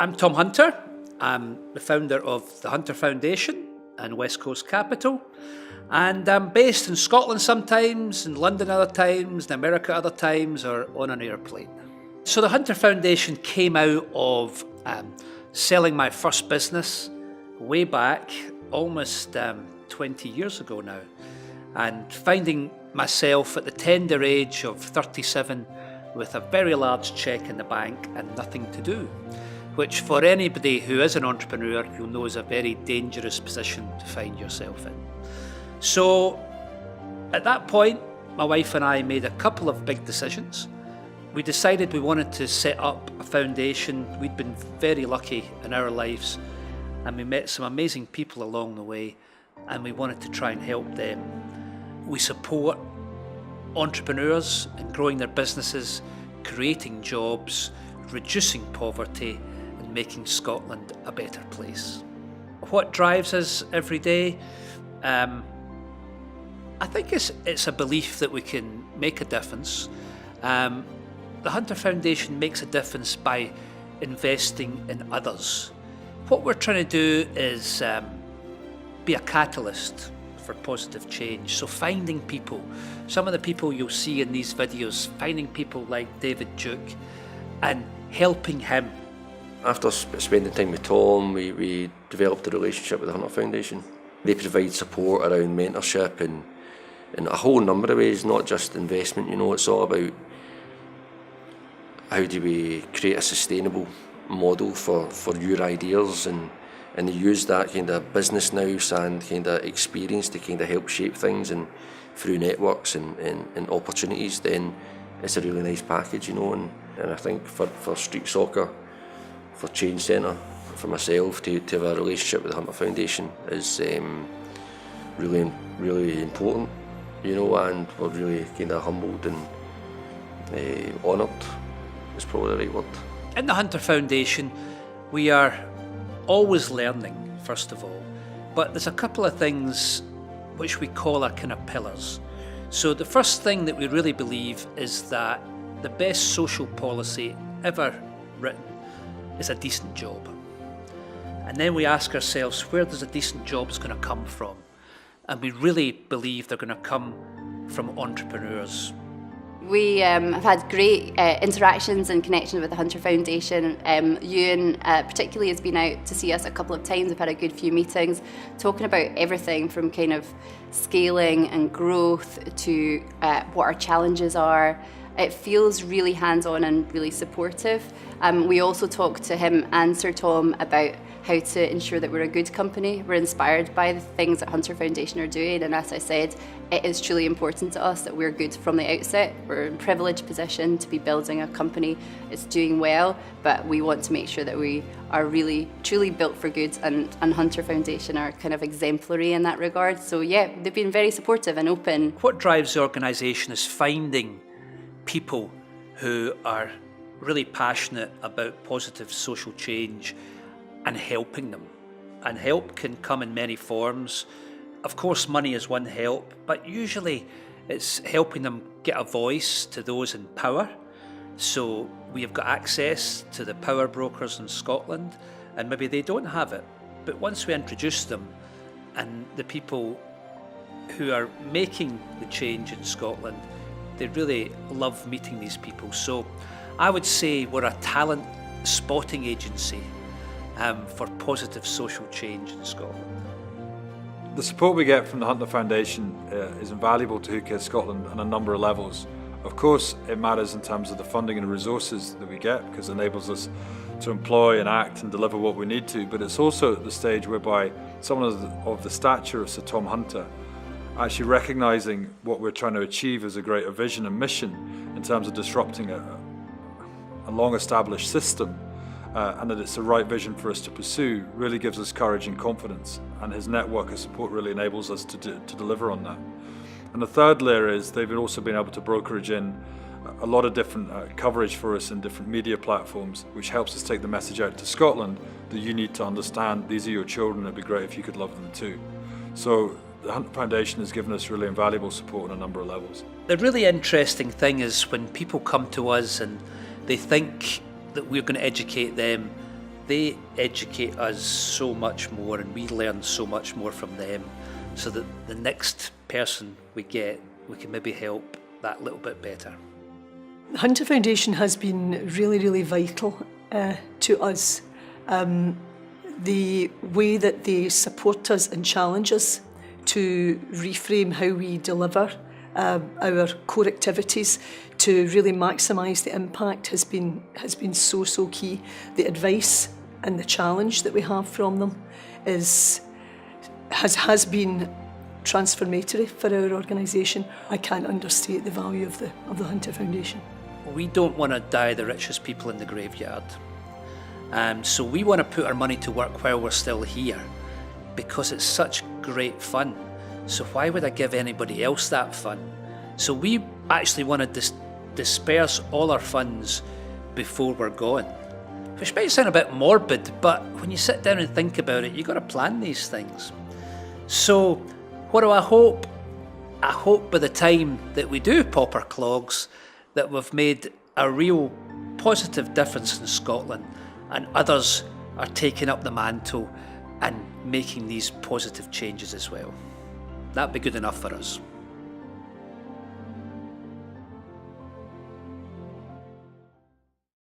I'm Tom Hunter. I'm the founder of the Hunter Foundation and West Coast Capital. And I'm based in Scotland sometimes, in London other times, in America other times, or on an airplane. So the Hunter Foundation came out of selling my first business way back, almost 20 years ago now, and finding myself at the tender age of 37 with a very large cheque in the bank and nothing to do, which for anybody who is an entrepreneur, you'll know is a very dangerous position to find yourself in. So at that point, my wife and I made a couple of big decisions. We decided we wanted to set up a foundation. We'd been very lucky in our lives, and we met some amazing people along the way, and we wanted to try and help them. We support entrepreneurs in growing their businesses, creating jobs, reducing poverty, and making Scotland a better place. What drives us every day? I think it's a belief that we can make a difference. The Hunter Foundation makes a difference by investing in others. What we're trying to do is be a catalyst for positive change. So finding people, some of the people you'll see in these videos, finding people like David Duke and helping him. After spending time with Tom, we developed a relationship with the Hunter Foundation. They provide support around mentorship and in a whole number of ways, not just investment. It's all about how do we create a sustainable model for your ideas, and they use that kind of business nous and kind of experience to kind of help shape things, and through networks and opportunities, then it's a really nice package, and I think for street soccer, for Change Centre, for myself to have a relationship with the Hunter Foundation is really, really important, and we're really kind of humbled and honoured is probably the right word. In the Hunter Foundation, we are always learning, first of all, but there's a couple of things which we call our kind of pillars. So the first thing that we really believe is that the best social policy ever written is a decent job. And then we ask ourselves, where does a decent job is going to come from? And we really believe they're going to come from entrepreneurs. We have had great interactions and connections with the Hunter Foundation. Ewan particularly has been out to see us a couple of times. We've had a good few meetings talking about everything from kind of scaling and growth to what our challenges are. It feels really hands-on and really supportive. We also talked to him and Sir Tom about how to ensure that we're a good company. We're inspired by the things that Hunter Foundation are doing, and as I said, it is truly important to us that we're good from the outset. We're in a privileged position to be building a company. It's doing well, but we want to make sure that we are really truly built for good, and Hunter Foundation are kind of exemplary in that regard. So yeah, they've been very supportive and open. What drives the organisation is finding people who are really passionate about positive social change and helping them. And help can come in many forms. Of course, money is one help, but usually it's helping them get a voice to those in power. So we have got access to the power brokers in Scotland, and maybe they don't have it. But once we introduce them, and the people who are making the change in Scotland, they really love meeting these people. So I would say we're a talent spotting agency for positive social change in Scotland. The support we get from the Hunter Foundation is invaluable to Who Cares Scotland on a number of levels. Of course, it matters in terms of the funding and resources that we get, because it enables us to employ and act and deliver what we need to, but it's also at the stage whereby someone of the stature of Sir Tom Hunter actually recognising what we're trying to achieve as a greater vision and mission in terms of disrupting a long-established system, and that it's the right vision for us to pursue, really gives us courage and confidence, and his network of support really enables us to deliver on that. And the third layer is they've also been able to brokerage in a lot of different coverage for us in different media platforms, which helps us take the message out to Scotland that you need to understand these are your children, it'd be great if you could love them too. So the Hunter Foundation has given us really invaluable support on a number of levels. The really interesting thing is when people come to us and they think that we're going to educate them they educate us so much more, and we learn so much more from them, so that the next person we get, we can maybe help that little bit better. The Hunter Foundation has been really, really vital to us. The way that they support us and challenge us to reframe how we deliver our core activities to really maximise the impact has been so key. The advice and the challenge that we have from them has been transformatory for our organisation. I can't understate the value of the Hunter Foundation. We don't want to die the richest people in the graveyard. So we want to put our money to work while we're still here, because it's such great fun. So why would I give anybody else that fun? So we actually want to disperse all our funds before we're gone. Which might sound a bit morbid, but when you sit down and think about it, you've got to plan these things. So what do I hope? I hope by the time that we do pop our clogs, that we've made a real positive difference in Scotland, and others are taking up the mantle and making these positive changes as well. That'd be good enough for us.